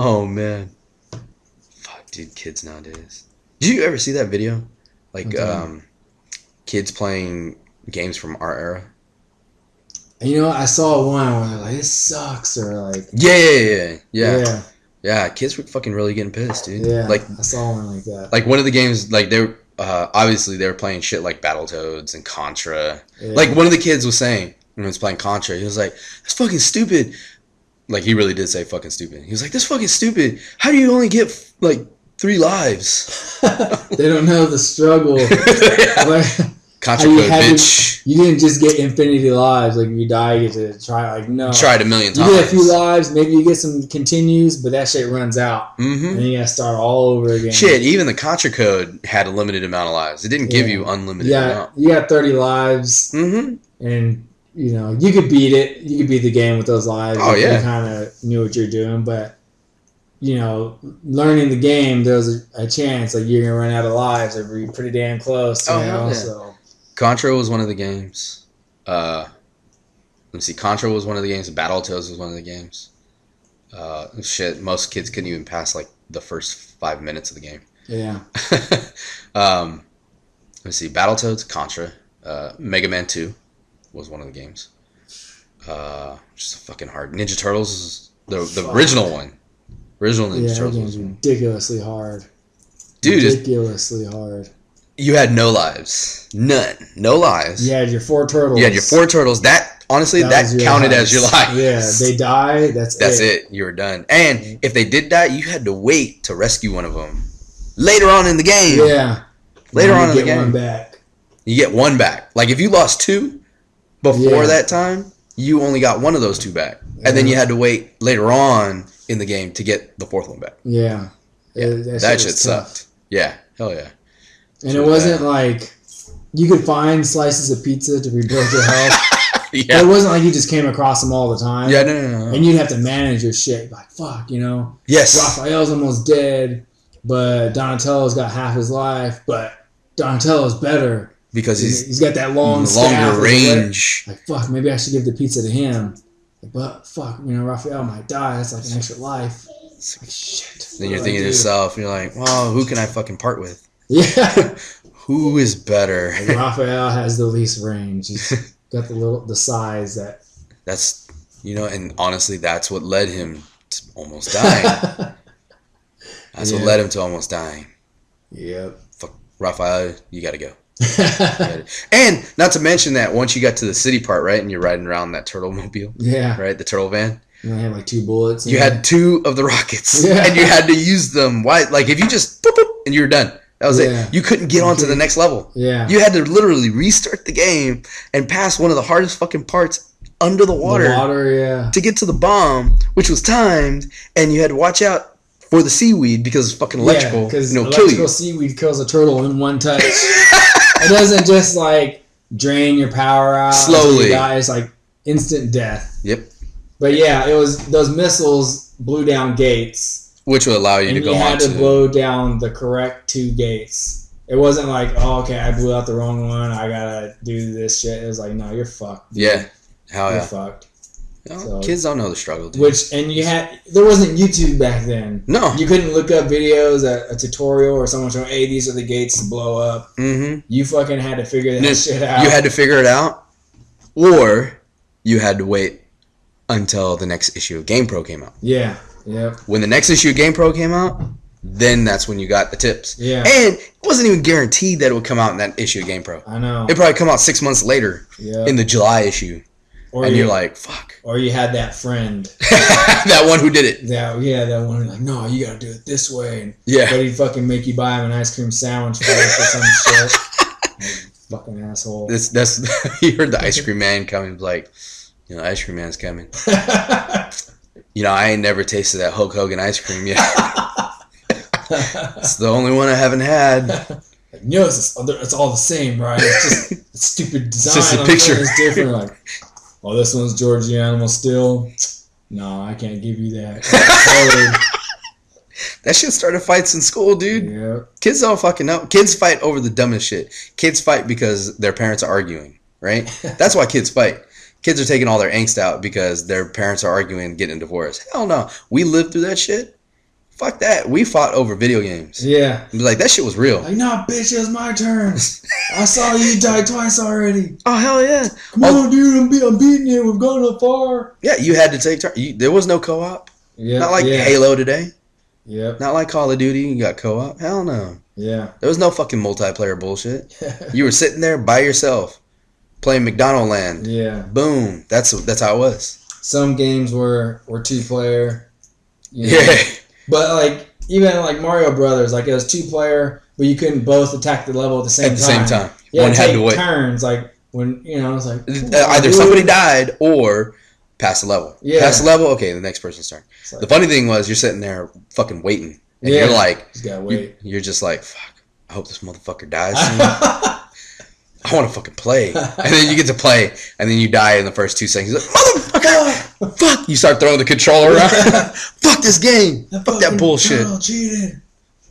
Oh man, fuck, dude, kids nowadays. Did you ever see that video? Like, Okay. kids playing games from our era. And I saw one where they're like, "This sucks," or like, Yeah. "Yeah, Yeah, kids were fucking really getting pissed, dude. yeah." Like, I saw one like that. one of the games, like they were, obviously they were playing shit like Battletoads and Contra. Like Yeah, one of the kids was saying when he was playing Contra, he was like, "That's fucking stupid." Like he really did say fucking stupid. He was like, "That's fucking stupid. How do you only get like 3 lives?" they don't know the struggle. Yeah. Like, Contra how you code, had bitch. you didn't just get infinity lives. Like if you die, you get to try. Like no, Tried a million you get a few times. lives. Maybe you get some continues, but that shit runs out, and Mm-hmm. then you gotta start all over again. Shit, even the Contra code had a limited amount of lives. It didn't give Yeah. you unlimited Yeah, amount. you got 30 lives, Mm-hmm. and you could beat it. You could beat the game with those lives. Oh, if yeah. you kind of knew what you're doing, but learning the game, there's a chance like you're gonna run out of lives or be pretty damn close. Oh, hell yeah. So Contra was one of the games. Let me see. Contra was one of the games. Battletoads was one of the games. Shit, most kids couldn't even pass like the first 5 minutes of the game. yeah, Let me see. Battletoads, Contra, Mega Man 2 was one of the games. Just fucking hard. Ninja Turtles is the Fuck. original one. Original Ninja yeah, that Turtles game's was one. ridiculously hard. Dude, Ridiculously hard. you had no lives. None. No lives. You had your 4 turtles. You had your 4 turtles. That, honestly, that was your counted lives. as your lives. Yeah, they die. That's it. You were done. And if they did die, you had to wait to rescue one of them later on in the game. Yeah. Later Now on you in the get game. one back. You get one back. Like if you lost 2 before Yeah. that time, you only got one of those 2 back. And then Yeah. you had to wait later on in the game to get the 4th one back. Yeah. Yeah, that shit was tough. sucked. Yeah, hell yeah. And So it wasn't bad. like you could find slices of pizza to rebuild your health. But it Yeah. wasn't like you just came across them all the time. Yeah, no. And you'd have to manage your shit. Like, fuck, Yes. Raphael's almost dead, but Donatello's got half his life, but Donatello's better. Because He's got that long longer staff. range. Like, fuck, maybe I should give the pizza to him. Like, but, fuck, Raphael might die. That's like an extra life. Like, shit. Then what you're do I thinking to do? yourself, you're like, well, who can I fucking part with? Yeah. Who is better? Like, Raphael has the least range. He's got the size that. That's, and honestly, that's what led him to almost dying. That's what Yeah. led him to almost dying. Yep. Fuck, Raphael, you gotta go. And not to mention that once you got to the city part, right, and you're riding around that turtle mobile, Yeah. right, the turtle van, And I had like 2 bullets. you had 2 of the rockets, Yeah. and you had to use them. Why? Like if you just boop, boop, and you were done. That was Yeah. it. You couldn't get on to the next level. Yeah. You had to literally restart the game and pass one of the hardest fucking parts under the water, The water, yeah. to get to the bomb, which was timed, and you had to watch out for the seaweed because it's fucking electrical. because Kill electrical you. seaweed kills a turtle in one touch. It doesn't just like drain your power out until Slowly. you die. It's like instant death. Yep. But yeah, it was those missiles blew down gates, Which will allow you and to you go on had to to. blow down the correct 2 gates. It wasn't like, oh, okay, I blew out the wrong one. I gotta do this shit. It was like, no, you're fucked. dude. Yeah. Hell You're yeah. fucked. No, So- kids don't know the struggle, dude. There wasn't YouTube back then. No. You couldn't look up videos, a tutorial, or someone showing, hey, these are the gates to blow up. Mm-hmm. You fucking had to figure that shit out. You had to figure it out, or you had to wait until the next issue of GamePro came out. Yeah. Yep. When the next issue of GamePro came out, then that's when you got the tips. Yeah. And it wasn't even guaranteed that it would come out in that issue of GamePro. I know. It'd probably come out 6 months later Yeah. in the July issue. Or And you, you're like, fuck. or you had that friend. That one who did it. That one who's like, no, you gotta do it this way. And, Yeah. but he'd fucking make you buy him an ice cream sandwich first or some shit. Like, fucking asshole. That's you heard the ice cream man coming. He's like, ice cream man's coming. I ain't never tasted that Hulk Hogan ice cream yet. It's the only one I haven't had. Like, it's all the same, right? It's just a stupid design. just a on picture. it. It's different. Like, oh, this one's George the Animal still. No, I can't give you that. That shit started fights in school, dude. Yeah. Kids don't fucking know. Kids fight over the dumbest shit. Kids fight because their parents are arguing, right? That's why kids fight. Kids are taking all their angst out because their parents are arguing and getting a divorce. Hell no. We lived through that shit, Fuck that. We fought over video games. Yeah. Like, that shit was real. Like, nah, bitch, it was my turn. I saw you die twice already. Oh, hell yeah. Come on, dude, I'm beating you. We've gone up far. Yeah, you had to take turns. There was no co-op. Yeah. Not like Halo today. Yep. Not like Call of Duty. You got co-op. Hell no. Yeah. There was no fucking multiplayer bullshit. You were sitting there by yourself playing McDonald Land. Yeah. Boom. That's how it was. Some games were 2-player. You know? Yeah. But, like, even, like, Mario Brothers, like, it was 2-player, but you couldn't both attack the level at the same time. At the same time. Yeah, one had to wait. turns, like, when, you know, it's like... Either somebody died or pass the level. Yeah. Pass the level, okay, the next person's turn. Like, the funny thing was, you're sitting there fucking waiting. And yeah. you're like... Just gotta wait. You're just like, fuck, I hope this motherfucker dies soon. I want to fucking play. And then you get to play, and then you die in the first 2 seconds. You're like, motherfucker! Fuck! You start throwing the controller around. Fuck this game! Fuck that bullshit. Cheated.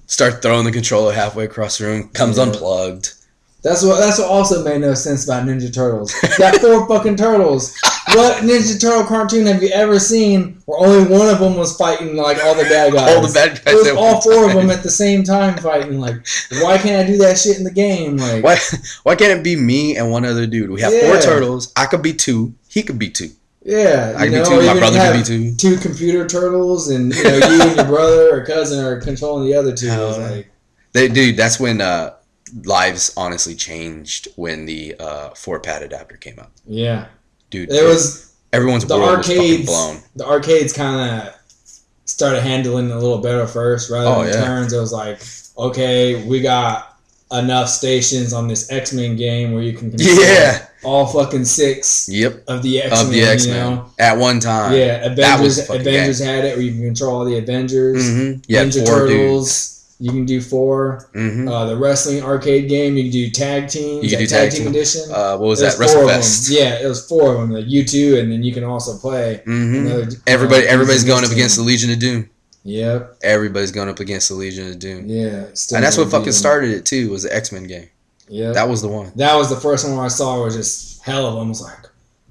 Start throwing the controller halfway across the room. Comes unplugged. That's what also made no sense about Ninja Turtles. You got 4 fucking turtles. What Ninja Turtle cartoon have you ever seen where only one of them was fighting like all the bad guys? All the bad guys. It was all 4 of them at the same time fighting. Like, why can't I do that shit in the game? Like, why can't it be me and one other dude? We have 4 turtles. I could be 2. He could be 2. Yeah, I could be 2. My brother could be 2. 2 computer turtles, and you and your brother or cousin are controlling the other 2. Like, dude, that's when lives honestly changed when the 4-pad adapter came out. Yeah. Dude, everyone's the world was fucking blown. The arcades kind of started handling it a little better first, rather than turns. It was like, okay, we got enough stations on this X-Men game where you can control all fucking 6 of the X-Men. You know? At one time. Yeah, Avengers had it where you can control all the Avengers. Mm-hmm. Yeah, Ninja Turtles. You can do 4. Mm-hmm. The wrestling arcade game, you can do tag teams. You can do tag tag team edition. What was that? WrestleFest. Yeah, it was 4 of them. Like U2, and then you can also play. Mm-hmm. Everybody's going up against the Legion of Doom. Yep. Everybody's going up against the Legion of Doom. Yeah. And that's what fucking started it too. Was the X-Men game. Yeah. That was the one. That was the first one I saw. Was just hell of them. I was like,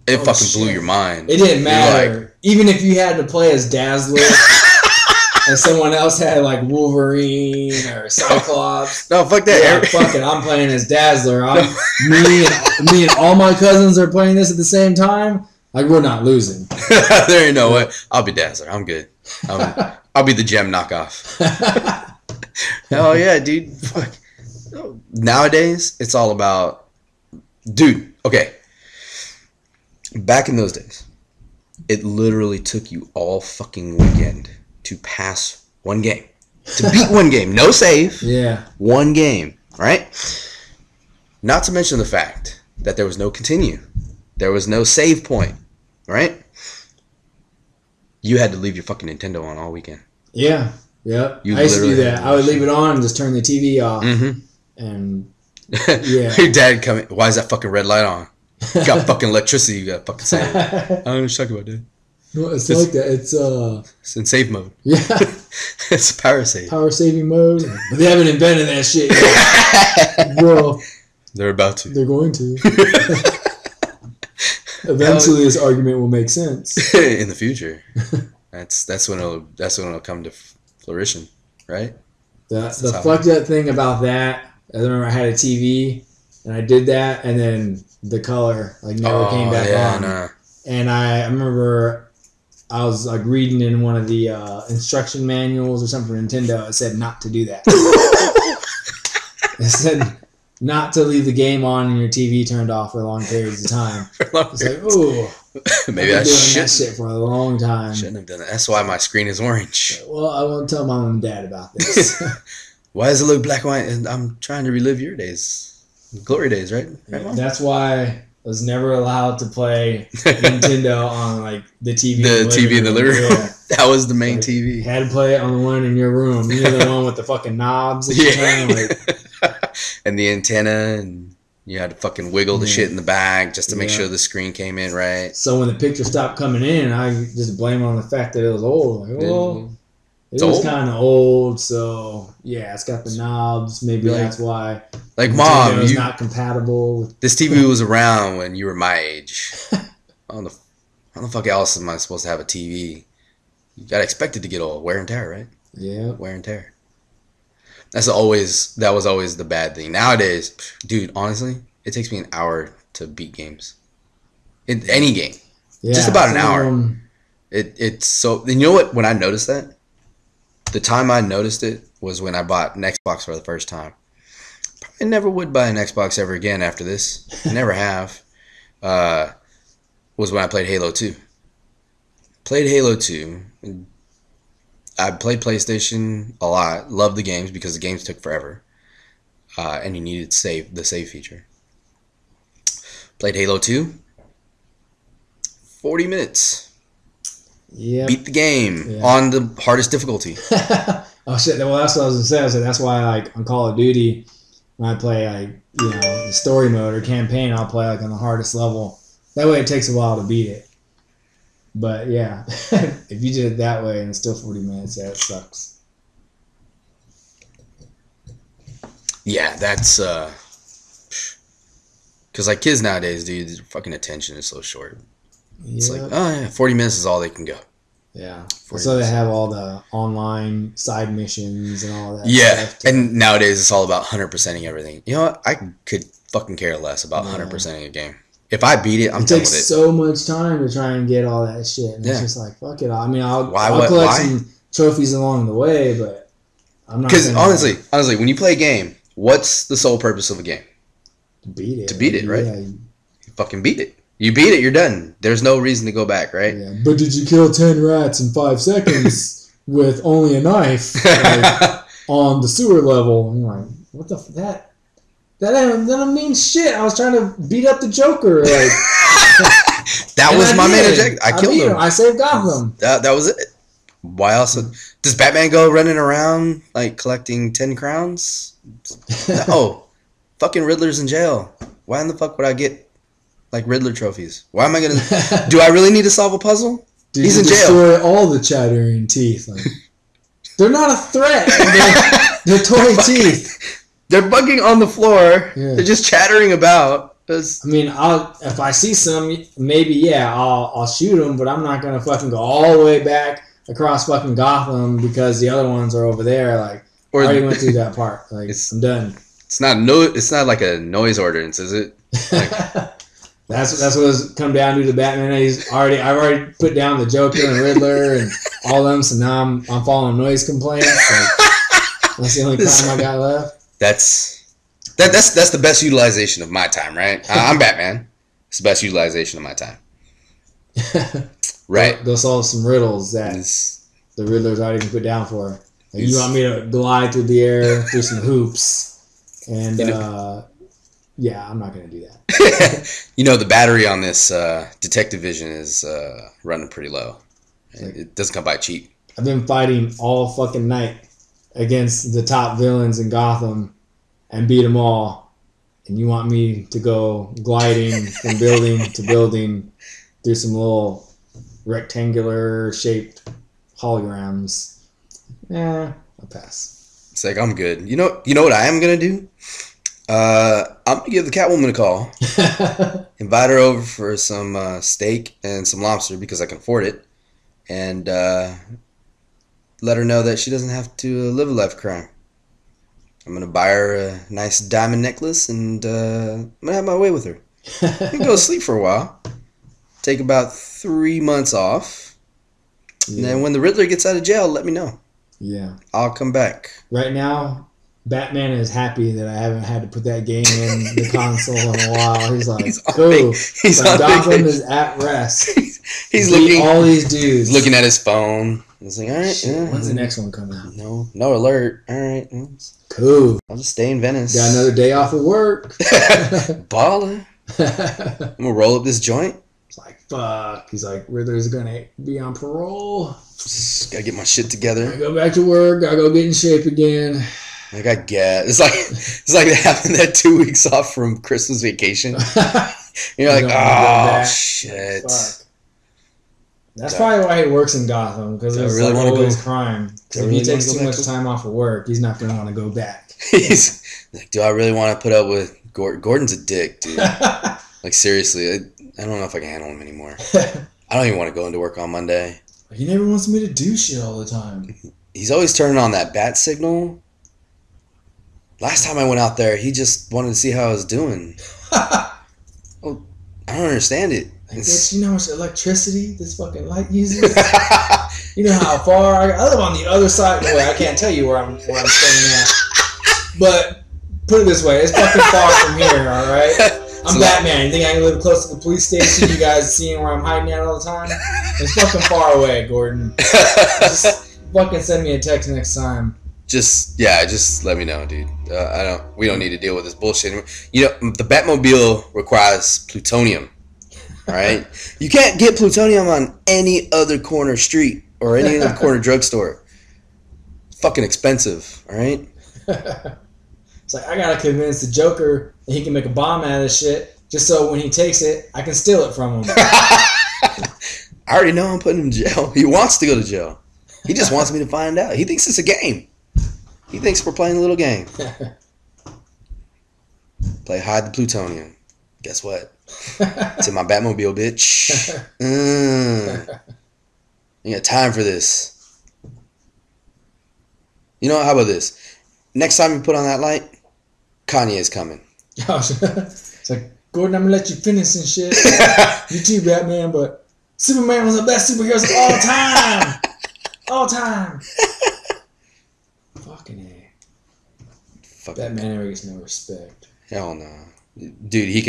it fucking blew your mind. It didn't matter. Like, even if you had to play as Dazzler. And someone else had like Wolverine or Cyclops. No, fuck that. Yeah, fuck it. I'm playing as Dazzler. Me and all my cousins are playing this at the same time. Like, we're not losing. There ain't no way. I'll be Dazzler. I'm good. I'll be the gem knockoff. Hell yeah, dude. Fuck. Nowadays, it's all about... Dude, okay. Back in those days, it literally took you all fucking weekend to pass one game. To beat one game. No save. Yeah. One game. Right? Not to mention the fact that there was no continue. There was no save point. Right? You had to leave your fucking Nintendo on all weekend. Yeah. Yep. I used to do that. I would leave it on and just turn the TV off. Mm-hmm. And yeah. Your dad coming. Why is that fucking red light on? You got fucking electricity. You got fucking save. I don't know what you're talking about, dude. No, it's like that. It's in save mode. Yeah. It's power save. Power saving mode. But they haven't invented that shit yet. Bro. They're about to. They're going to. Eventually this argument will make sense. In the future. That's when it'll come to fruition, right? The fucked up thing about that, I remember I had a TV and I did that, and then the color never came back on. Nah. And I remember I was like reading in one of the instruction manuals or something for Nintendo. It said not to do that. It said not to leave the game on and your TV turned off for long periods of time. It's like, ooh, maybe I doing that shit for a long time. Shouldn't have done that. That's why my screen is orange. Well, I won't tell mom and dad about this. Why does it look black and white? And I'm trying to relive your days, glory days, right? Mom? That's why I was never allowed to play Nintendo on like the TV. The TV in the living room. Yeah. That was the main TV. You had to play it on the one in your room. You know, the one with the fucking knobs. And the antenna, and you had to fucking wiggle the shit in the back just to make sure the screen came in right. So when the picture stopped coming in, I just blame it on the fact that it was old. Like, well, it was kind of old, so yeah, it's got the knobs. Maybe that's why. Like, Mom, it's not compatible with this TV was around when you were my age. How the fuck else am I supposed to have a TV? You gotta expect it to get old, wear and tear, right? Yeah. Wear and tear. That was always the bad thing. Nowadays, dude, honestly, it takes me an hour to beat games. In any game. Yeah, Just about an some of hour. them- It's so. You know what? When I noticed that, the time I noticed it was when I bought an Xbox for the first time. Probably never would buy an Xbox ever again after this. I never have. Was when I played Halo 2. Played Halo 2. I played PlayStation a lot. Loved the games because the games took forever. And you needed the save feature. Played Halo 2. 40 minutes. yeah. Beat the game Yeah. on the hardest difficulty. Oh shit! Well, that's what I was gonna say. I said that's why, like on Call of Duty, when I play the story mode or campaign, I'll play like on the hardest level. That way, it takes a while to beat it. But yeah, if you did it that way and it's still 40 minutes, yeah, it sucks. Yeah, that's because like kids nowadays, dude, their fucking attention is so short. It's like, oh yeah, 40 minutes is all they can go. yeah. 40 So they minutes. have all the online side missions and all that. Yeah, stuff to- and nowadays it's all about 100%ing everything. You know what? I could fucking care less about Yeah. 100%ing a game. If I beat it, I'm it done takes with it. so much time to try and get all that shit, and Yeah. it's just like fuck it. I mean, I'll Why- collect why? some trophies along the way, but I'm not Because gonna honestly, when you play a game, what's the sole purpose of a game? beat it. to beat it, right? Yeah, You fucking beat it. You beat it, you're done. There's no reason to go back, right? yeah. But did you kill 10 rats in 5 seconds with only a knife like, on the sewer level? And you're like, what the that don't mean shit. I was trying to beat up the Joker. Like, That and was I my main did. objective. I killed beat him. I saved Gotham. That was it. Why else? Does Batman go running around like collecting 10 crowns? No. Fucking Riddler's in jail. Why in the fuck would I get like Riddler trophies? Why am I gonna? Do I really need to solve a puzzle? Did He's you in jail. destroy all the chattering teeth? Like, they're not a threat. They're toy teeth. They're bugging on the floor. Yeah. They're just chattering about. I mean, if I see some, maybe I'll shoot them, but I'm not gonna fucking go all the way back across fucking Gotham because the other ones are over there. Like, I Or already went through that part. Like, I'm done. it's not like a noise ordinance, is it? That's what it's come down to. The Batman. I've already put down the Joker and Riddler and all them. So now I'm following noise complaints. Like, that's the only crime I got left. That's the best utilization of my time, right? I'm Batman. It's the best utilization of my time. Right. Go solve some riddles that It's- the Riddler's already been put down for. Like, you want me to glide through the air through some hoops, and You know- yeah, I'm not gonna do that. You know, the battery on this detective vision is running pretty low. It doesn't come by cheap. I've been fighting all fucking night against the top villains in Gotham and beat them all, and you want me to go gliding from building to building through some little rectangular shaped holograms? I'll pass. It's like, I'm good. You know what I am gonna do? I'm gonna give the Catwoman a call. Invite her over for some steak and some lobster because I can afford it, and let her know that she doesn't have to live a life of crime. I'm gonna buy her a nice diamond necklace, and I'm gonna have my way with her. I'm gonna go to sleep for a while. Take about 3 months off, and then when the Riddler gets out of jail, let me know. Yeah. I'll come back. Right now, Batman is happy that I haven't had to put that game in the console in a while. He's like, He's on cool. he's Like, on Gotham vacation. is at rest. He's Beat looking all these dudes. looking at his phone. He's like, all right, Shit, yeah. when's the next one coming out? No alert. All right, Cool. I'll just stay in Venice. Got another day off of work. Baller. It's I'm gonna roll up this joint. like, fuck. He's like, Riddler's gonna be on parole. Just gotta get my shit I together. go back to work. Gotta go get in shape again. Like I get. It's like having that 2 weeks off from Christmas vacation. You're like, don't wanna go oh back. shit. Fuck. That's probably why he works in Gotham, because Do I there's really like wanna always go- crime. do I If really he takes wanna too go much back? time off of work, he's not gonna want to go back. He's like, do I really want to put up with Gordon? Gordon's a dick, dude. Like seriously, I don't know if I can handle him anymore. I don't even want to go into work on Monday. He never wants me to do shit all the time. he's always turning on that bat signal. Last time I went out there, he just wanted to see how I was doing. Well, I don't understand it. Like, bitch, you know how much electricity this fucking light uses? You know how far I live on the other side. Well, I can't tell you where I'm staying at. But put it this way, it's fucking far from here, alright? I'm Batman. You think I can live close to the police station? You guys seeing where I'm hiding at all the time? It's fucking far away, Gordon. Just fucking send me a text next time. Just let me know, dude. We don't need to deal with this bullshit anymore. You know, the Batmobile requires plutonium. All right, you can't get plutonium on any other corner street or any other corner drugstore. Fucking expensive. All right. It's like I gotta convince the Joker that he can make a bomb out of this shit, just so when he takes it, I can steal it from him. I already know I'm putting him in jail. He wants to go to jail. He just wants me to find out. He thinks it's a game. He thinks we're playing a little game. Play hide the plutonium. Guess what? It's in my Batmobile, bitch. Ain't got time for this. You know what? How about this? Next time you put on that light, Kanye's coming. It's like, Gordon, I'm gonna let you finish and shit. You too, Batman, but Superman was the best superheroes of all time. All time. Fucking A. Batman never gets no respect. Hell no. Dude, he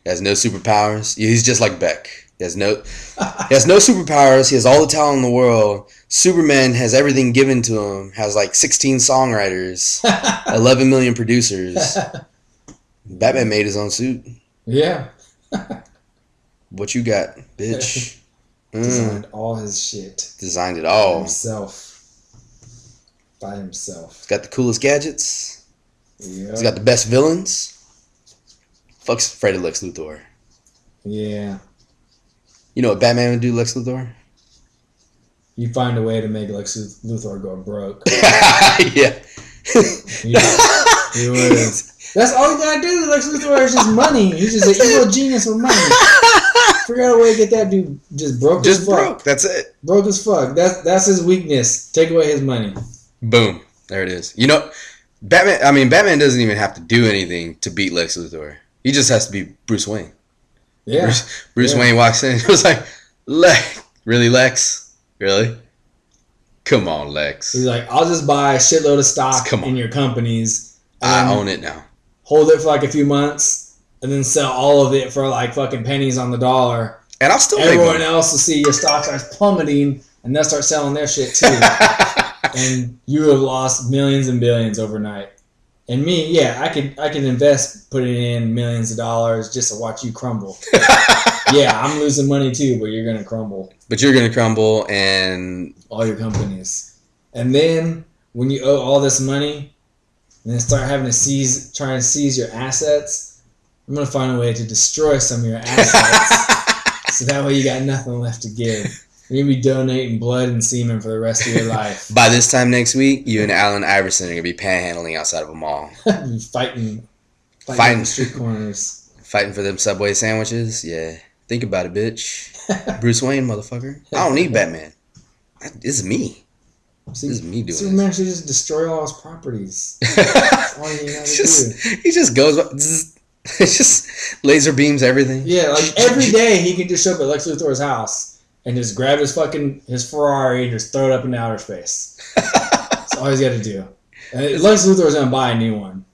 has no superpowers. He's just like Beck. He has no superpowers. He has all the talent in the world. Superman has everything given to him. Has like 16 songwriters, 11 million producers. Batman made his own suit. Yeah. What you got, bitch? Designed all his shit. Designed it all. By himself. He's got the coolest gadgets. Yeah. He's got the best villains. Fuck's afraid of Lex Luthor. Yeah. You know what Batman would do, Lex Luthor? You find a way to make Lex Luthor go broke. Yeah. He would. That's all you gotta do. Lex Luthor is just money. He's just an evil genius with money. Figure out a way to get that dude just broke as fuck. Just broke. That's it. Broke as fuck. That's his weakness. Take away his money. Boom. There it is. You know, Batman doesn't even have to do anything to beat Lex Luthor. He just has to be Bruce Wayne. Yeah. Bruce Wayne walks in and was like, Really, Lex? Really? Come on, Lex. He's like, I'll just buy a shitload of stock in your companies. I own it now. Hold it for like a few months and then sell all of it for like fucking pennies on the dollar. And I'll still Everyone else will see your stock starts plummeting and they'll start selling their shit too. And you have lost millions and billions overnight. And me, yeah, I could invest putting in millions of dollars just to watch you crumble. Yeah, I'm losing money too, but you're gonna crumble. But you're gonna crumble, and all your companies. And then when you owe all this money, and then start having to try and seize your assets, I'm gonna find a way to destroy some of your assets, so that way you got nothing left to give. You're going to be donating blood and semen for the rest of your life. By this time next week, you and Allen Iverson are going to be panhandling outside of a mall. Fighting on the street corners. Fighting for them Subway sandwiches? Yeah. Think about it, bitch. Bruce Wayne, motherfucker. I don't need Batman. This is me. This is me doing Superman should just destroy all his properties. That's all you got to do. He just goes... It's just laser beams everything. Yeah, like every day he can just show up at Lex Luthor's house. And just grab his Ferrari and just throw it up in outer space. That's all he's got to do. And Lex Luthor's going to buy a new one.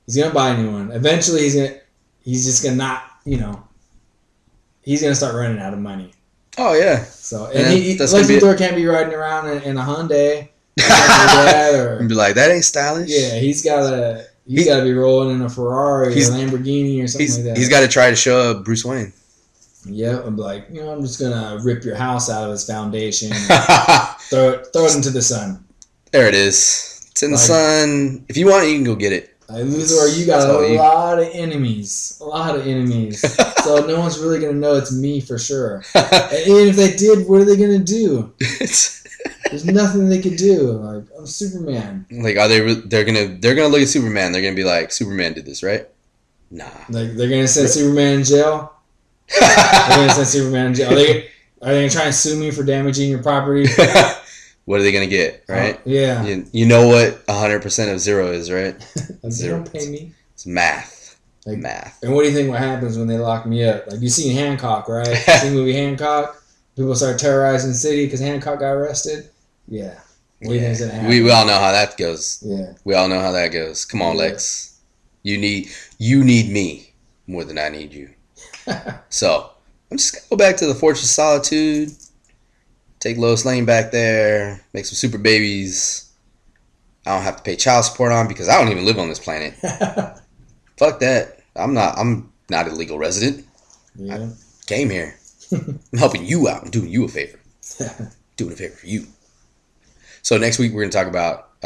He's going to buy a new one. Eventually, he's just going to not, he's going to start running out of money. Oh, yeah. So, and Lex Luthor can't be riding around in a Hyundai. And be like, that ain't stylish. Yeah, he's got to be rolling in a Ferrari or a Lamborghini or something like that. He's got to try to show up Bruce Wayne. Yeah, I'm like, I'm just gonna rip your house out of its foundation, throw it into the sun. There it is. It's in the sun. If you want it, you can go get it. Luthor, you got a lot of enemies. So no one's really gonna know it's me for sure. And even if they did, what are they gonna do? There's nothing they could do. Like, I'm Superman. Like, are they? They're gonna look at Superman. They're gonna be like, Superman did this, right? Nah. Like, they're gonna send Superman in jail. They're gonna send Superman in jail. Are they gonna try and sue me for damaging your property? What are they gonna get, right? Yeah. You know what 100% of zero is, right? They don't pay me. It's math. Like, math. And what do you think what happens when they lock me up? Like, you seen Hancock, right? You seen the movie Hancock? People start terrorizing the city because Hancock got arrested? Yeah. What do you think's going to happen? We all know how that goes. Yeah. We all know how that goes. Come on, Lex. You need me more than I need you. So, I'm just going to go back to the Fortress of Solitude. Take Lois Lane back there. Make some super babies. I don't have to pay child support on because I don't even live on this planet. Fuck that. I'm not a legal resident. Yeah. I came here. I'm helping you out. I'm doing you a favor. Doing a favor for you. So next week we're going to talk about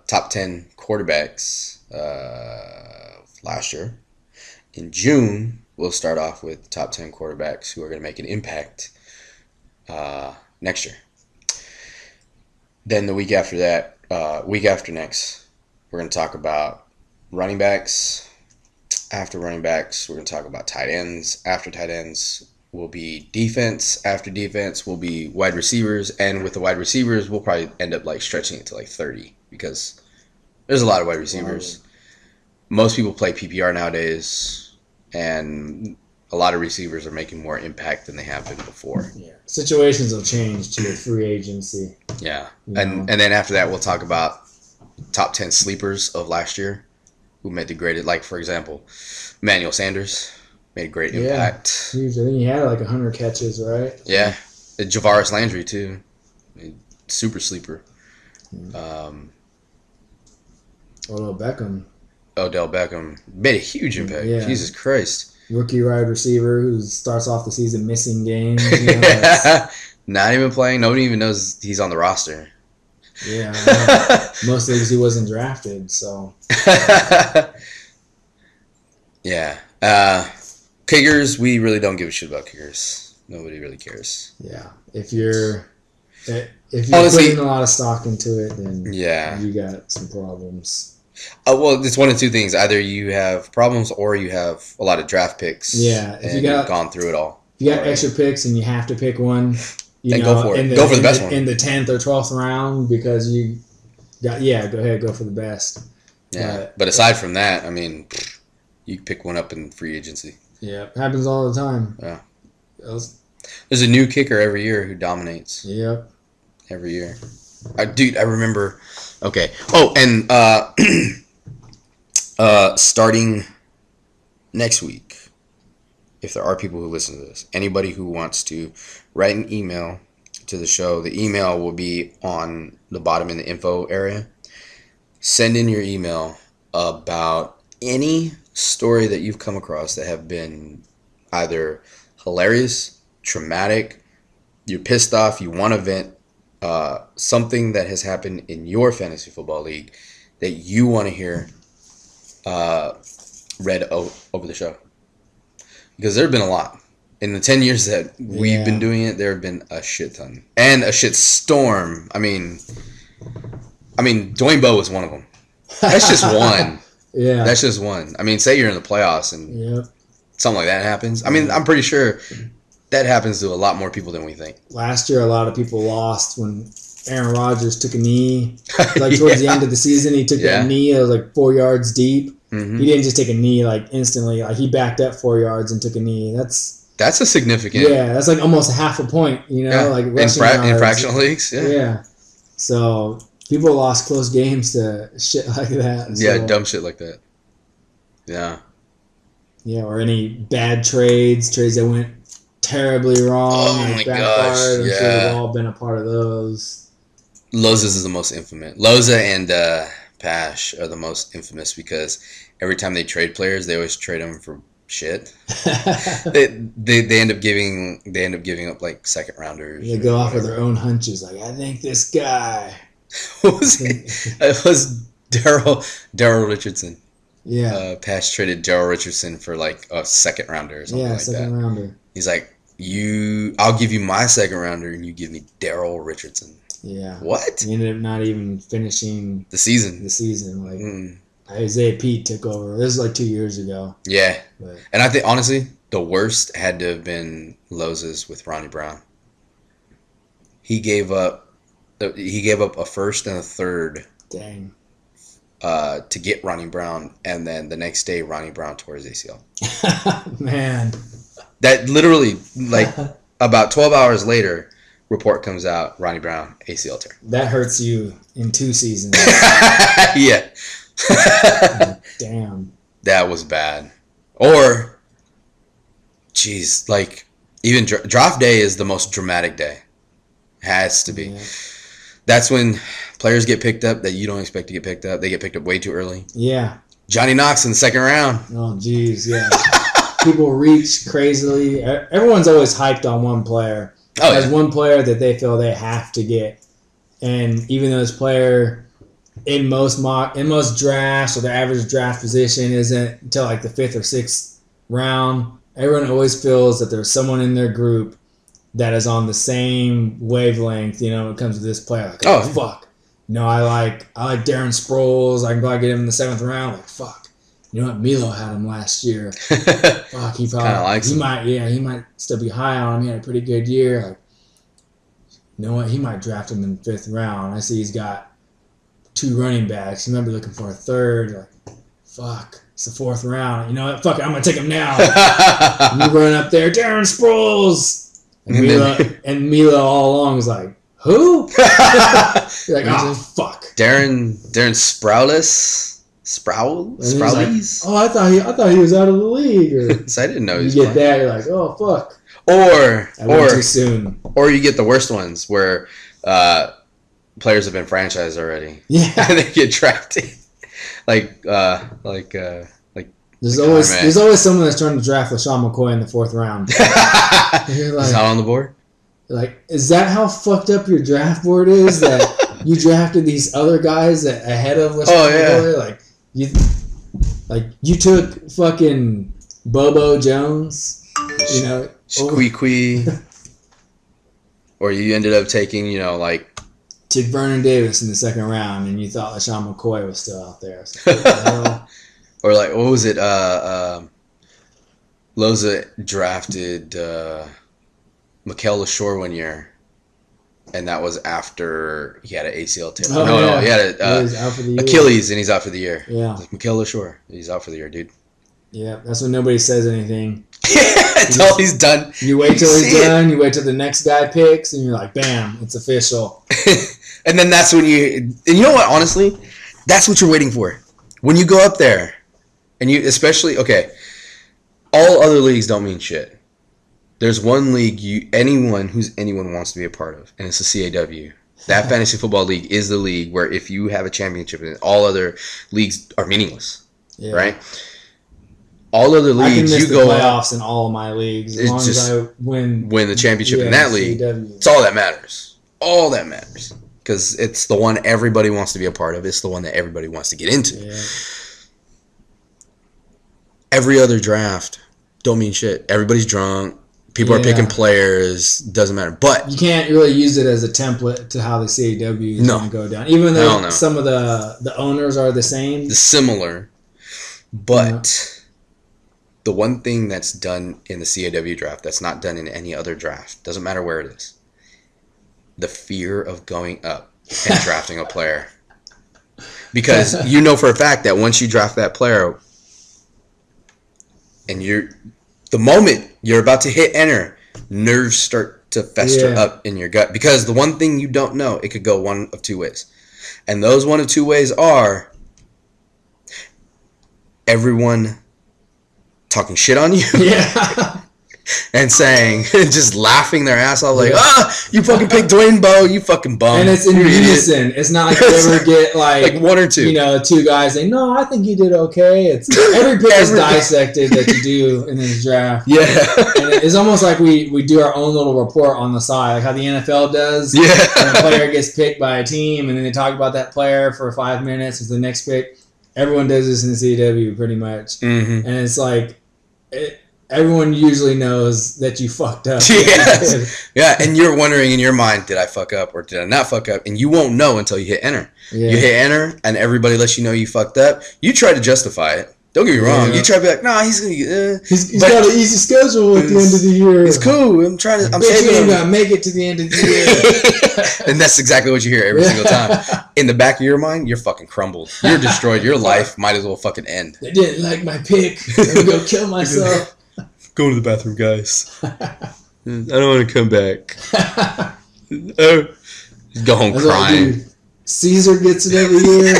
top 10 quarterbacks last year. In June, we'll start off with top 10 quarterbacks who are going to make an impact next year. Then the week after that, week after next, we're going to talk about running backs. After running backs, we're going to talk about tight ends. After tight ends will be defense. After defense will be wide receivers. And with the wide receivers, we'll probably end up like stretching it to like 30 because there's a lot of wide receivers. Most people play PPR nowadays, and a lot of receivers are making more impact than they have been before. Yeah. Situations will change to your free agency. Yeah. And then after that, we'll talk about top 10 sleepers of last year who made the greatest. Like, for example, Emmanuel Sanders made a great impact. Huge. I think he had like 100 catches, right? Yeah. Javaris Landry, too. Super sleeper. Odell Beckham made a huge impact. Yeah. Jesus Christ. Rookie wide receiver who starts off the season missing games. You know, not even playing. Nobody even knows he's on the roster. Yeah. Mostly because he wasn't drafted, so. Yeah. Kickers, we really don't give a shit about kickers. Nobody really cares. Yeah. If you're honestly putting a lot of stock into it, then you got some problems. Well, it's one of two things. Either you have problems or you have a lot of draft picks. Yeah. If you've gone through it all. If you got extra picks and you have to pick one, go for it. Go for the best one. In the 10th or 12th round because you got, go ahead, go for the best. Yeah. But aside from that, I mean, you can pick one up in free agency. Yeah. Happens all the time. Yeah. There's a new kicker every year who dominates. Yep. Every year. Dude, I remember. Okay. Oh, and starting next week, if there are people who listen to this, anybody who wants to write an email to the show, the email will be on the bottom in the info area. Send in your email about any story that you've come across that have been either hilarious, traumatic, you're pissed off, you want to vent, something that has happened in your fantasy football league that you want to hear read over the show. Because there have been a lot. In the 10 years that we've been doing it, there have been a shit ton. And a shit storm. I mean, Dwayne Bowe was one of them. That's just one. Yeah. That's just one. I mean, say you're in the playoffs and something like that happens. I mean, I'm pretty sure that happens to a lot more people than we think. Last year, a lot of people lost when Aaron Rodgers took a knee. Like towards the end of the season, he took a knee that was like 4 yards deep. Mm-hmm. He didn't just take a knee like instantly. Like he backed up 4 yards and took a knee. That's a significant. Yeah, that's like almost half a point. You know, like rushing in fractional leagues. Yeah. So people lost close games to shit like that. So, yeah, dumb shit like that. Yeah. Yeah, or any bad trades that went terribly wrong. Oh my gosh! I'm sure we've all been a part of those. Loza's is the most infamous. Loza and Pash are the most infamous because every time they trade players, they always trade them for shit. they end up giving up like second rounders. They go off of their own hunches. Like, I think this guy. What was it? It was Daryl Richardson. Yeah. Pash traded Daryl Richardson for like a second rounder or something like that. Yeah, second rounder. He's like, I'll give you my second rounder and you give me Daryl Richardson. Yeah. What? He ended up not even finishing the season. Like Isaiah Pete took over. This is like 2 years ago. Yeah. And I think honestly, the worst had to have been Loza's with Ronnie Brown. He gave up He gave up a first and a third. Dang. To get Ronnie Brown, and then the next day Ronnie Brown tore his ACL. Man. That literally, like, about 12 hours later, report comes out, Ronnie Brown, ACL tear. That hurts you in 2 seasons. Yeah. Damn. That was bad. Or, geez, like, even draft day is the most dramatic day. Has to be. Yeah. That's when players get picked up that you don't expect to get picked up. They get picked up way too early. Yeah. Johnny Knox in the second round. Oh, jeez, yeah. People reach crazily. Everyone's always hyped on one player. Oh, There's yeah. one player that they feel they have to get. And even though this player in most drafts or the average draft position isn't until like the 5th or 6th round, everyone always feels that there's someone in their group that is on the same wavelength, when it comes to this player. Like, oh, fuck. I like Darren Sproles. I can probably get him in the 7th round. Like, fuck. You know what? Milo had him last year. Fuck, he might still be high on him. He had a pretty good year. Like, you know what? He might draft him in the 5th round. I see he's got 2 running backs. You might be looking for a third. Like, fuck. It's the 4th round. You know what? Fuck it. I'm going to take him now. And you run up there, Darren Sproles. And Milo all along was like, who? You're like, oh, fuck. Darren Sproles? Sproulies? Like, I thought he was out of the league. Or, so I didn't know he was You get playing. that, you're like, oh, fuck. Or too soon. Or you get the worst ones where players have been franchised already. Yeah. And they get drafted. There's always someone that's trying to draft LaShawn McCoy in the 4th round. You're like, he's not on the board? Like, is that how fucked up your draft board is? That you drafted these other guys ahead of LaShawn McCoy? Like you took fucking Bobo Jones, Squeaky. Or you ended up taking, took Vernon Davis in the 2nd round, and you thought LaShawn McCoy was still out there. So, what the hell? Or like, what was it? Loza drafted Mikael LaShore one year, and that was after he had an ACL tear. He had out for the year. Achilles, and he's out for the year. Yeah. Like, Mikael LaShore, he's out for the year, dude. Yeah, that's when nobody says anything. Until he's done. You wait till he's done, you wait till the next guy picks, and you're like, bam, it's official. And then that's when and you know what, honestly? That's what you're waiting for. When you go up there, and you, especially, okay, all other leagues don't mean shit. There's one league anyone wants to be a part of, and it's the CAW. That fantasy football league is the league where if you have a championship, and all other leagues are meaningless, right? All other leagues, I can miss you the go playoffs in all of my leagues as long as I win the championship in that league. CAW. It's all that matters. All that matters because it's the one everybody wants to be a part of. It's the one that everybody wants to get into. Yeah. Every other draft don't mean shit. Everybody's drunk. People are picking players. Doesn't matter. But you can't really use it as a template to how the CAW is going to go down. Even though some of the owners are the same. Similar. But the one thing that's done in the CAW draft that's not done in any other draft, doesn't matter where it is, the fear of going up and drafting a player. Because you know for a fact that once you draft that player, and the moment you're about to hit enter, nerves start to fester up in your gut. Because the one thing you don't know, it could go one of 2 ways. And those one of 2 ways are everyone talking shit on you. Yeah. And saying, just laughing their ass off, like, you fucking picked Dwayne Bowe, you fucking bum. And it's in unison. It's not like you ever get like 1 or 2. 2 guys saying, no, I think you did okay. It's every pick is dissected that you do in this draft. Yeah. And it's almost like we do our own little report on the side, like how the NFL does. Yeah. When a player gets picked by a team, and then they talk about that player for 5 minutes as the next pick. Everyone does this in the CW pretty much. Mm-hmm. And it's like, everyone usually knows that you fucked up. Yes. Yeah, and you're wondering in your mind, did I fuck up or did I not fuck up? And you won't know until you hit enter. Yeah. You hit enter, and everybody lets you know you fucked up. You try to justify it. Don't get me wrong. Yeah. You try to be like, nah, he's gonna get. He's got an easy schedule at the end of the year. It's cool. I'm saving him. Gotta make it to the end of the year. And that's exactly what you hear every single time. In the back of your mind, you're fucking crumbled. You're destroyed. Your life might as well fucking end. They didn't like my pick. I'm gonna go kill myself. Go to the bathroom, guys. I don't want to come back. Go home crying. Like, Caesar gets it every year.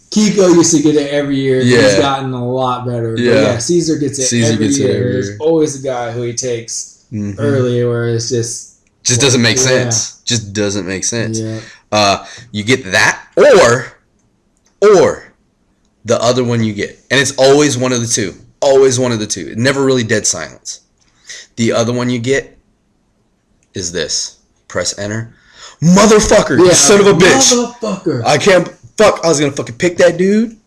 Kiko used to get it every year. Yeah. He's gotten a lot better. But yeah, Caesar gets it every year. There's always a guy who he takes early where it's just doesn't make sense. Just doesn't make sense. Yeah. You get that or the other one you get. And it's always one of the two. Always one of the two. Never really dead silence. The other one you get is this. Press enter. Motherfucker, you son of a bitch. Motherfucker. I can't. Fuck, I was gonna fucking pick that dude.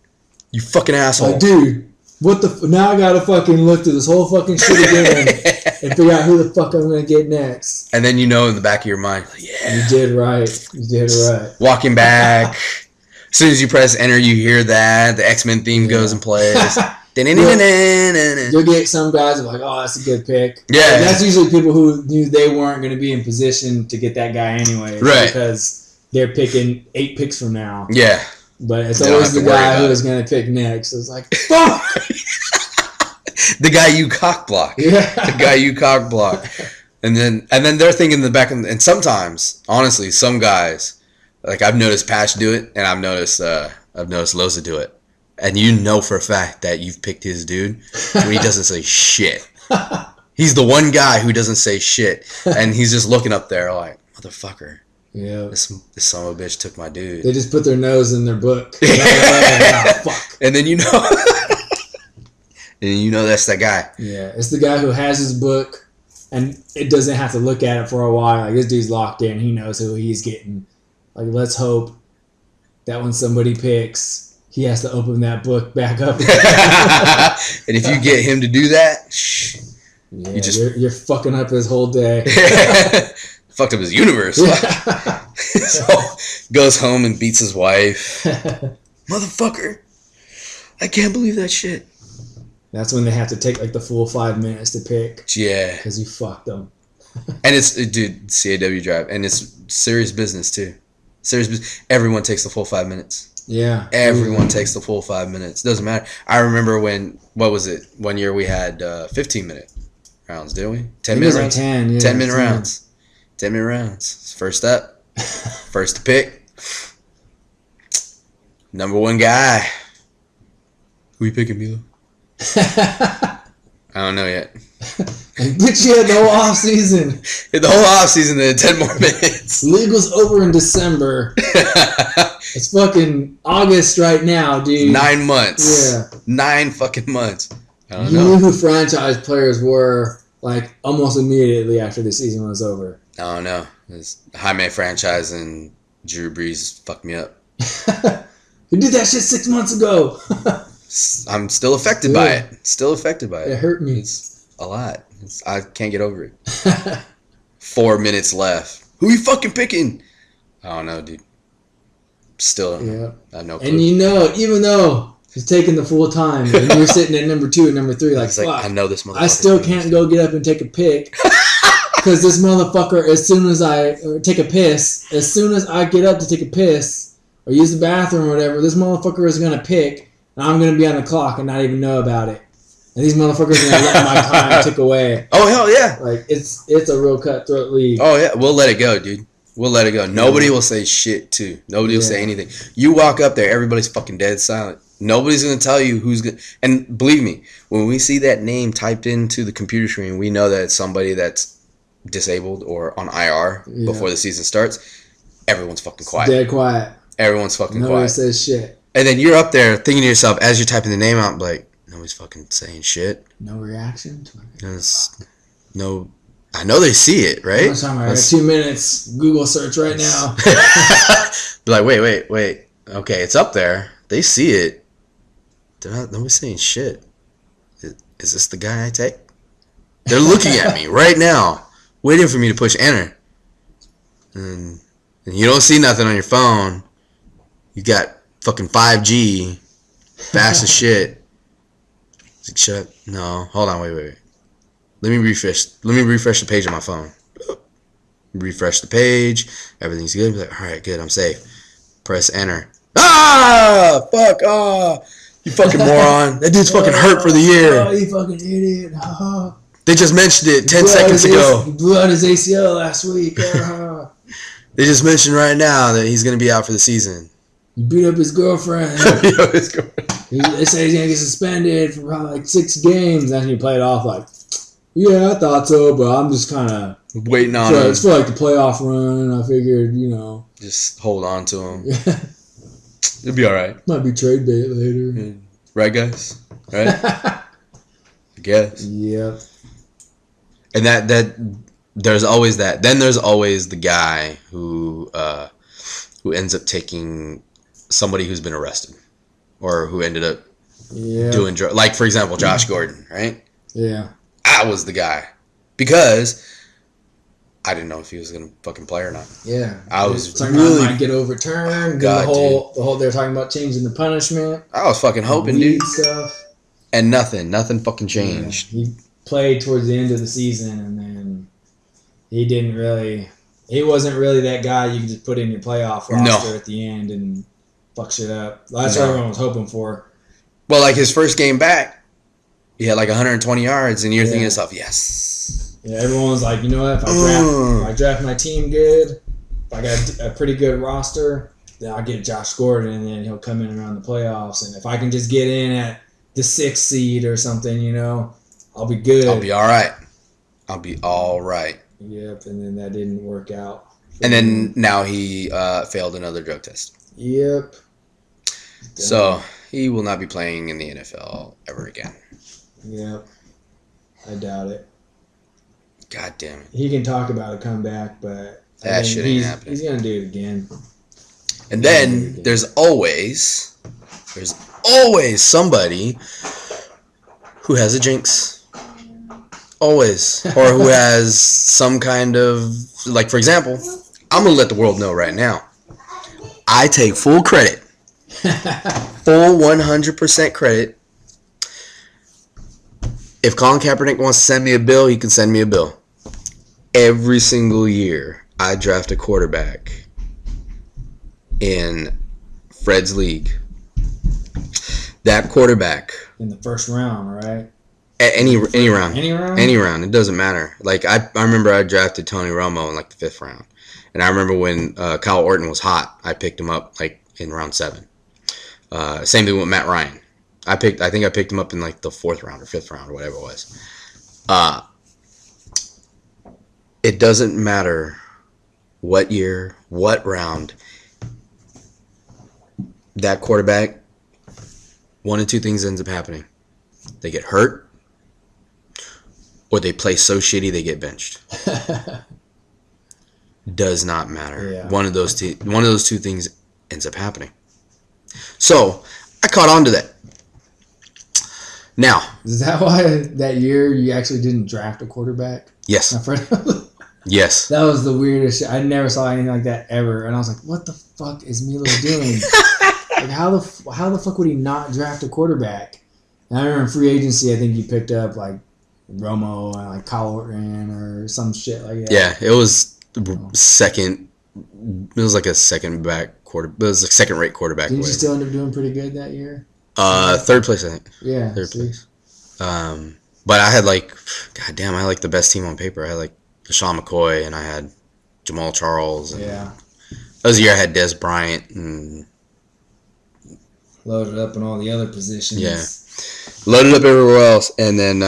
You fucking asshole. Like, dude, what the... Now I gotta fucking look through this whole fucking shit again and figure out who the fuck I'm gonna get next. And then you know in the back of your mind, like, yeah. You did right. You did right. Walking back. As soon as you press enter, you hear that. The X-Men theme goes and plays. You'll get some guys who are like, oh, that's a good pick. Yeah. Like, that's usually people who knew they weren't going to be in position to get that guy anyway. Right. Because they're picking 8 picks from now. Yeah. But it's always the guy who is going to pick next. It's like, fuck! The guy you cock block. Yeah. The guy you cock block. And then they're thinking in the back, and sometimes, honestly, some guys, like I've noticed Patch do it, and I've noticed Loza do it. And you know for a fact that you've picked his dude when he doesn't say shit. He's the one guy who doesn't say shit. And he's just looking up there like, motherfucker. Yeah. This son of a bitch took my dude. They just put their nose in their book. Oh, fuck. And then you know. And you know that's that guy. Yeah. It's the guy who has his book and it doesn't have to look at it for a while. Like, this dude's locked in. He knows who he's getting. Like, let's hope that when somebody picks, he has to open that book back up. And if you get him to do that, yeah, you're fucking up his whole day. Fucked up his universe. Yeah. So goes home and beats his wife. Motherfucker. I can't believe that shit. That's when they have to take like the full 5 minutes to pick. Yeah. Because you fucked them. And it's, dude, CAW drive. And it's serious business too. Serious business. Everyone takes the full 5 minutes. Yeah. Everyone takes the full 5 minutes. Doesn't matter. I remember what was it? One year we had 15-minute rounds, didn't we? 10-minute rounds? 10, yeah. 10-minute rounds. 10-minute rounds. First up. First to pick. Number one guy. Who you picking, Milo? I don't know yet. Bitch, you had the whole off season. The whole off season, then 10 more minutes. League was over in December. It's fucking August right now, dude. 9 months. Yeah. 9 fucking months. I don't You know. knew who franchise players were like almost immediately after the season was over. I don't know. This Jaime franchise and Drew Brees fucked me up. You did that shit 6 months ago. I'm still affected by it. Still affected by it. It hurt me. It's a lot. I can't get over it. 4 minutes left. Who you fucking picking? I don't know, dude. Still, Yeah. I have no clue. And you know, even though he's taking the full time, and you're sitting at number 2 and number 3, like, It's like, fuck, I know this motherfucker. I still can't go get up and take a pick. Because this motherfucker, as soon as I take a piss, as soon as I get up to take a piss or use the bathroom or whatever, this motherfucker is going to pick, and I'm going to be on the clock and not even know about it. And these motherfuckers are going to let my time tick away. Oh, hell yeah. Like, it's a real cutthroat league. Oh, yeah. We'll let it go, dude. We'll let it go. Nobody will say shit, too. Nobody will say anything. You walk up there, everybody's fucking dead silent. Nobody's going to tell you who's good. And believe me, when we see that name typed into the computer screen, we know that it's somebody that's disabled or on IR before the season starts. Everyone's fucking quiet. Dead quiet. Everyone's fucking Nobody quiet. says shit. And then you're up there thinking to yourself as you're typing the name out, like, nobody's fucking saying shit. No reaction to it. No, I know they see it, right? I'm talking about 2 minutes. Google search right now. Be like, wait. Okay, it's up there. They see it. Nobody's saying shit. Is this the guy I take? They're looking at me right now, waiting for me to push enter. And you don't see nothing on your phone. You got fucking 5G, fast as shit. Shut. No, hold on. Wait. Let me refresh the page on my phone. Refresh the page. Everything's good. Like, all right, good. I'm safe. Press enter. Ah, fuck. Ah, you fucking moron. That dude's fucking hurt for the year. Oh, you fucking idiot. They just mentioned it 10 seconds ago. He blew out his ACL last week. They just mentioned right now that he's going to be out for the season. He beat up his girlfriend. They say he's going to get suspended for probably like 6 games. That's when he played off like, yeah, I thought so, but I'm just kind of waiting on him. It's for like the playoff run. I figured, just hold on to him. It'll be all right. Might be trade bait later. Right, guys? Right? I guess. Yep. And that there's always that. Then there's always the guy who ends up taking somebody who's been arrested or who ended up doing drugs. Like, for example, Josh Gordon, right? Yeah. I was the guy because I didn't know if he was gonna fucking play or not. Yeah, I was really might get overturned. God, the whole they were talking about changing the punishment. I was fucking hoping, dude. Stuff. And nothing fucking changed. Yeah, he played towards the end of the season, and then he wasn't really that guy you could just put in your playoff roster at the end and fuck shit up. That's what everyone was hoping for. Well, like his first game back, he had like 120 yards, and you're thinking to yourself, yes. Yeah, everyone was like, you know what? If I draft my team good, if I got a pretty good roster, then I'll get Josh Gordon, and then he'll come in around the playoffs. And if I can just get in at the 6th seed or something, I'll be good. I'll be all right. I'll be all right. Yep, and then that didn't work out. And then now he failed another drug test. Yep. So he will not be playing in the NFL ever again. Yep. I doubt it. God damn it. He can talk about a comeback, but that shit ain't happening. He's going to do it again. And then there's always somebody who has a jinx. Always. Or who has some kind of, like, for example, I'm going to let the world know right now. I take full credit. Full 100% credit. If Colin Kaepernick wants to send me a bill, he can send me a bill. Every single year, I draft a quarterback in Fred's league. That quarterback in the first round, right? At any round. Any round. It doesn't matter. Like I remember I drafted Tony Romo in like the 5th round, and I remember when Kyle Orton was hot, I picked him up like in round 7. Same thing with Matt Ryan. I think I picked him up in like the 4th round or 5th round or whatever it was. It doesn't matter what year, what round. That quarterback, one of 2 things ends up happening. They get hurt, or they play so shitty they get benched. Does not matter. Yeah. One of those 2 things ends up happening. So I caught on to that. Now, is that why that year you actually didn't draft a quarterback? Yes. Yes. That was the weirdest shit. I never saw anything like that ever, and I was like, "What the fuck is Milo doing? Like, how the fuck would he not draft a quarterback?" And I remember in free agency, I think he picked up like Romo and like Kyle Orton or some shit like that. Yeah, it was second. It was like a second-rate quarterback. Didn't you still end up doing pretty good that year? 3rd place, I think. Yeah, 3rd place. But I had like, goddamn, I had like the best team on paper. I had like Deshaun McCoy and I had Jamal Charles. And yeah. That was the year I had Des Bryant and loaded up in all the other positions. Yeah, loaded up everywhere else, and then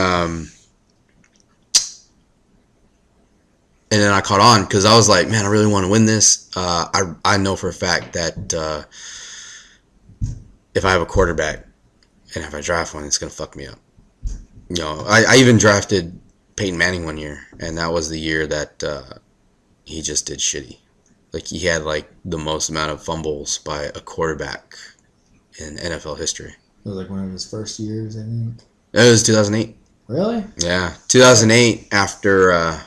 I caught on because I was like, man, I really want to win this. I know for a fact that if I have a quarterback and if I draft one, it's gonna fuck me up. I even drafted Peyton Manning one year, and that was the year that he just did shitty. Like, he had like the most amount of fumbles by a quarterback in NFL history. It was like one of his first years, I think. It was 2008. Really? Yeah, 2008 after a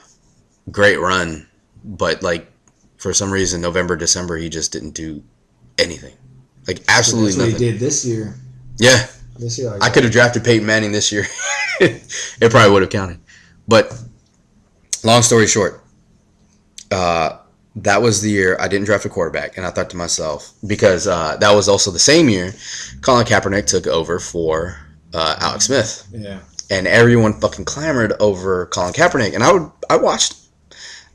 great run, but like for some reason November, December he just didn't do anything. Like absolutely nothing. That's what nothing. he did this year. Yeah, This year, I could have drafted Peyton Manning this year. It probably would have counted. But long story short, that was the year I didn't draft a quarterback, and I thought to myself, because that was also the same year Colin Kaepernick took over for Alex Smith. Yeah. And everyone fucking clamored over Colin Kaepernick, and I watched.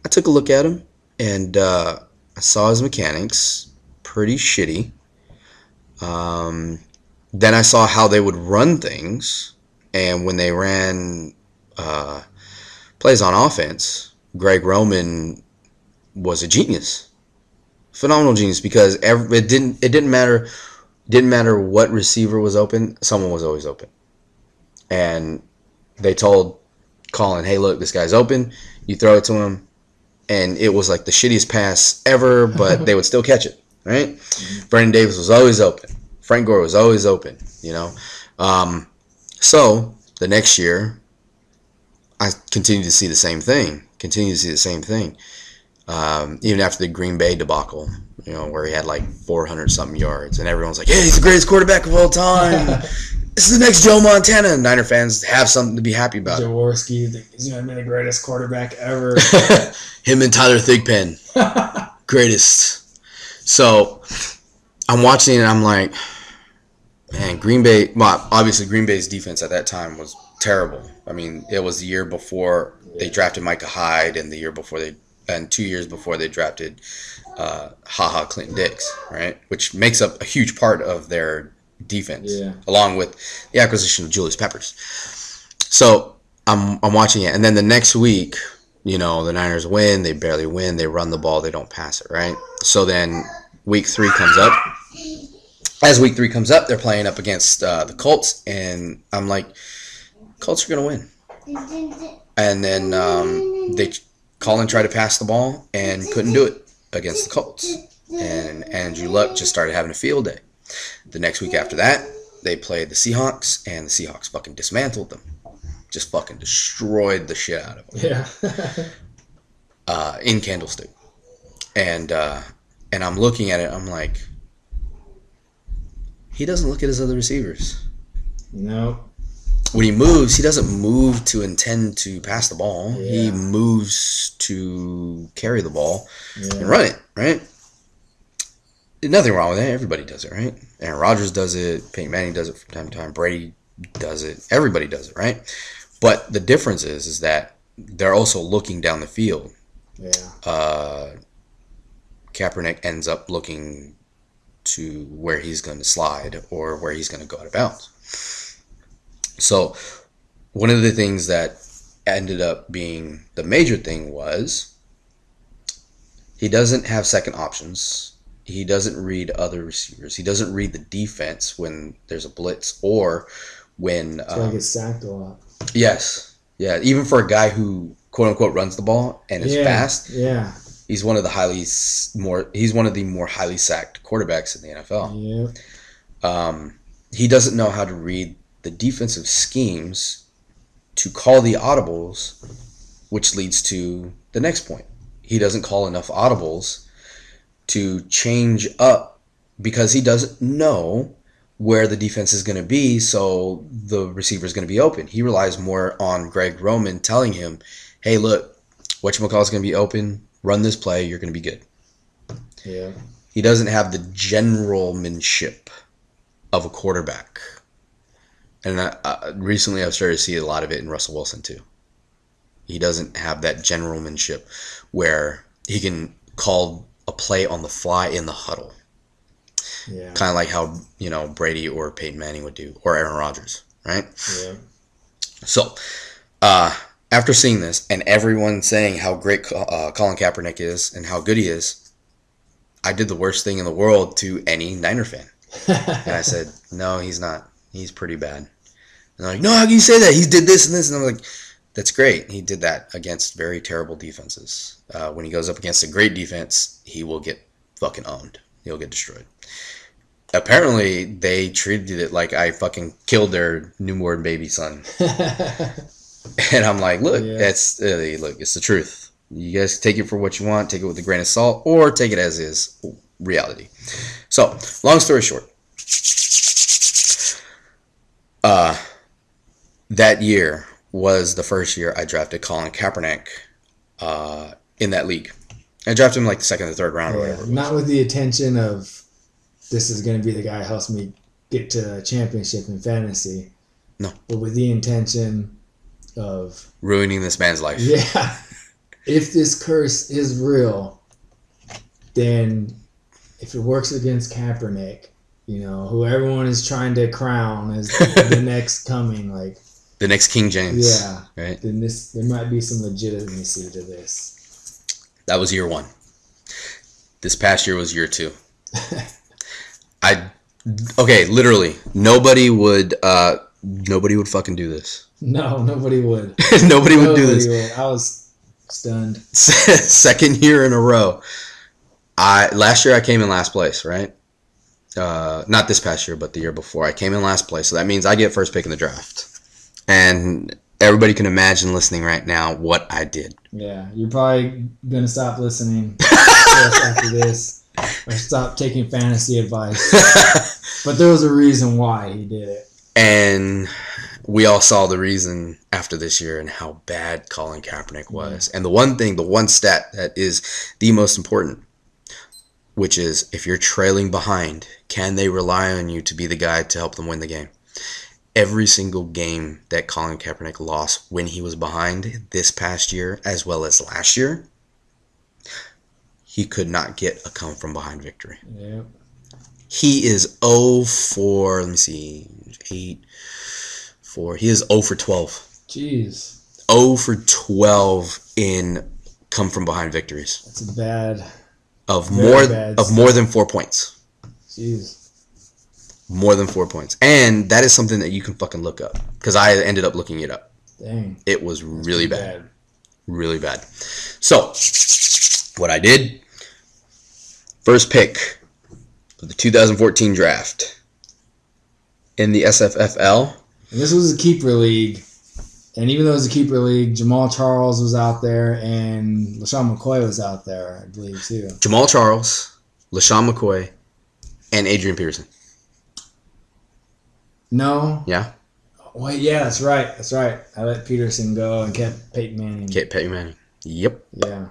I took a look at him, and I saw his mechanics, pretty shitty. Then I saw how they would run things, and when they ran plays on offense, Greg Roman was a genius, phenomenal genius, because it didn't matter what receiver was open, someone was always open. And they told Colin, hey, look, this guy's open. You throw it to him. And it was like the shittiest pass ever, but they would still catch it, right? Brandon Davis was always open. Frank Gore was always open, you know? So the next year, I continued to see the same thing. Even after the Green Bay debacle, you know, where he had like 400-something yards. And everyone's like, hey, he's the greatest quarterback of all time. This is the next Joe Montana. And Niner fans have something to be happy about. Jaworski, he's going to be the greatest quarterback ever. Him and Tyler Thigpen. Greatest. So I'm watching it and I'm like, man, Green Bay, well, obviously Green Bay's defense at that time was terrible. I mean, it was the year before they drafted Micah Hyde, and 2 years before they drafted Clinton Dix, right? Which makes up a huge part of their defense, along with the acquisition of Julius Peppers. So I'm watching it, and then the next week, you know, the Niners win. They barely win. They run the ball. They don't pass it, right? So then week 3 comes up. As week 3 comes up, they're playing up against the Colts, and I'm like, Colts are going to win. And then Colin tried to pass the ball and couldn't do it against the Colts. And Andrew Luck just started having a field day. The next week after that, they played the Seahawks, and the Seahawks fucking dismantled them. Just fucking destroyed the shit out of them. Yeah. In Candlestick. And I'm looking at it, I'm like, he doesn't look at his other receivers. No. When he moves, he doesn't move to intend to pass the ball. Yeah. He moves to carry the ball and run it, right? Nothing wrong with that. Everybody does it, right? Aaron Rodgers does it. Peyton Manning does it from time to time. Brady does it. Everybody does it, right? But the difference is that they're also looking down the field. Yeah. Kaepernick ends up looking to where he's going to slide or where he's going to go out of bounds. So one of the things that ended up being the major thing was he doesn't have second options. He doesn't read other receivers. He doesn't read the defense when there's a blitz or when... So he gets sacked a lot. Yes. Yeah, even for a guy who, quote-unquote, runs the ball and is fast. Yeah. He's one of the more highly sacked quarterbacks in the NFL. Yeah. He doesn't know how to read the defensive schemes to call the audibles, which leads to the next point. He doesn't call enough audibles to change up because he doesn't know where the defense is going to be, so the receiver is going to be open. He relies more on Greg Roman telling him, hey, look, whatchamacallit's going to be open, run this play, you're going to be good. Yeah. He doesn't have the generalmanship of a quarterback. And recently I've started to see a lot of it in Russell Wilson too. He doesn't have that generalmanship where he can call a play on the fly in the huddle. Yeah. Kind of like how, you know, Brady or Peyton Manning would do, or Aaron Rodgers, right? Yeah. So, after seeing this and everyone saying how great Colin Kaepernick is and how good he is, I did the worst thing in the world to any Niner fan. And I said, no, he's not. He's pretty bad. And they're like, no, how can you say that? He did this and this. And I'm like, that's great. He did that against very terrible defenses. When he goes up against a great defense, he will get fucking owned. He'll get destroyed. Apparently, they treated it like I fucking killed their newborn baby son. And I'm like, look, it's the truth. You guys take it for what you want, take it with a grain of salt, or take it as is reality. So, long story short, That year was the first year I drafted Colin Kaepernick in that league. I drafted him like the second or third round or whatever. Not with the intention of this is going to be the guy who helps me get to a championship in fantasy. No. But with the intention of ruining this man's life. Yeah. If this curse is real, then if it works against Kaepernick, who everyone is trying to crown as the next coming, like the next King James. Yeah. Right. Then there might be some legitimacy to this. That was year 1. This past year was year 2. Literally, nobody would fucking do this. No, nobody would. Nobody would do this. I was stunned. Second year in a row. Last year I came in last place, right? Not this past year, but the year before. I came in last place, so that means I get first pick in the draft. And everybody can imagine listening right now what I did. Yeah, you're probably going to stop listening to us after this or stop taking fantasy advice. But there was a reason why he did it. And we all saw the reason after this year and how bad Colin Kaepernick was. And the one stat that is the most important, which is if you're trailing behind, can they rely on you to be the guy to help them win the game? Every single game that Colin Kaepernick lost when he was behind this past year as well as last year, he could not get a come from behind victory. Yep. He is 0 for, 8, 4. He is 0 for 12. Jeez. 0 for 12 in come from behind victories. That's a bad. Of more than 4 points. Jeez. More than 4 points. And that is something that you can fucking look up. Because I ended up looking it up. Dang. It was really bad. Really bad. So, what I did, first pick of the 2014 draft in the SFFL. And this was a keeper league. And even though it was a keeper league, Jamal Charles was out there and LaShawn McCoy was out there, I believe, too. Jamal Charles, LaShawn McCoy, and Adrian Peterson. No. Yeah? Wait, yeah, that's right. That's right. I let Peterson go and kept Peyton Manning. Kept Peyton Manning. Yep. Yeah.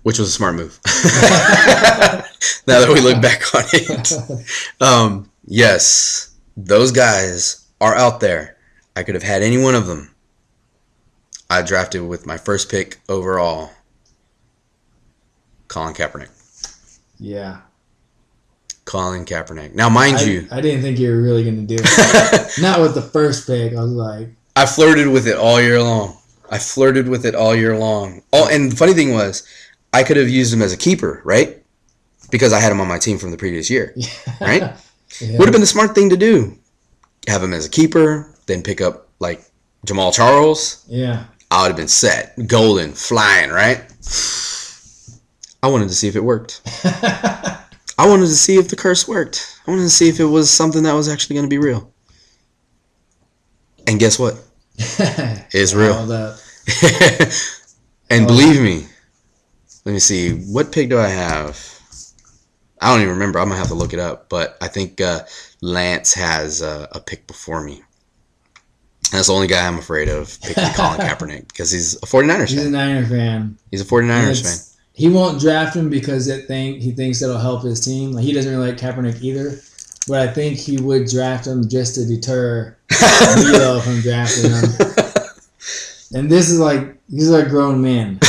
Which was a smart move. Now that we look back on it. Yes, those guys are out there. I could have had any one of them. I drafted with my first pick overall, Colin Kaepernick. Yeah. Colin Kaepernick. Now, mind you, I didn't think you were really going to do it. Not with the first pick. I was like, I flirted with it all year long. Oh, and the funny thing was, I could have used him as a keeper, right? Because I had him on my team from the previous year, right? Yeah. Would have been the smart thing to do. Have him as a keeper, then pick up like Jamal Charles. Yeah. I would have been set, golden, flying, right? I wanted to see if it worked. I wanted to see if the curse worked. I wanted to see if it was something that was actually going to be real. And guess what? It's real. And believe me, let me see. What pick do I have? I don't even remember. I'm going to have to look it up. But I think Lance has a pick before me. And that's the only guy I'm afraid of picking Colin Kaepernick because he's a 49ers fan. He's a Niner fan. He's a 49ers fan. He won't draft him because he thinks it'll help his team. Like, he doesn't really like Kaepernick either. But I think he would draft him just to deter Milo from drafting him. And this is like, these are grown men.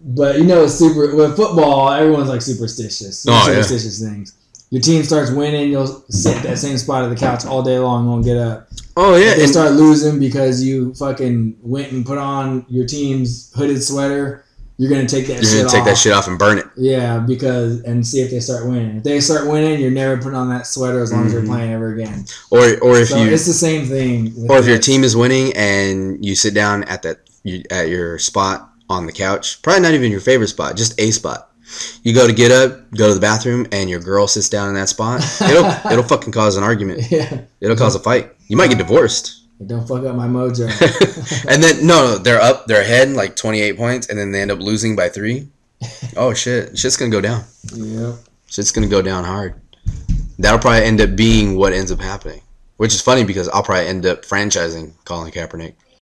But with football, everyone's like superstitious. Superstitious things. Your team starts winning, you'll sit at that same spot at the couch all day long and won't get up. Oh, yeah. If they start losing because you fucking went and put on your team's hooded sweater, you're going to take that shit off. You're going to take that shit off and burn it. Yeah, and see if they start winning. If they start winning, you're never putting on that sweater as long as you're playing ever again. Or if it's the same thing. Or if your team is winning and you sit down at your spot on the couch, probably not even your favorite spot, just a spot. You go to get up, go to the bathroom, and your girl sits down in that spot. It'll fucking cause an argument. Yeah. It'll cause a fight. You might get divorced. Don't fuck up my mojo. And then they're ahead like 28 points, and then they end up losing by 3. Oh shit, shit's gonna go down. Yep. Shit's gonna go down hard. That'll probably end up being what ends up happening. Which is funny because I'll probably end up franchising Colin Kaepernick.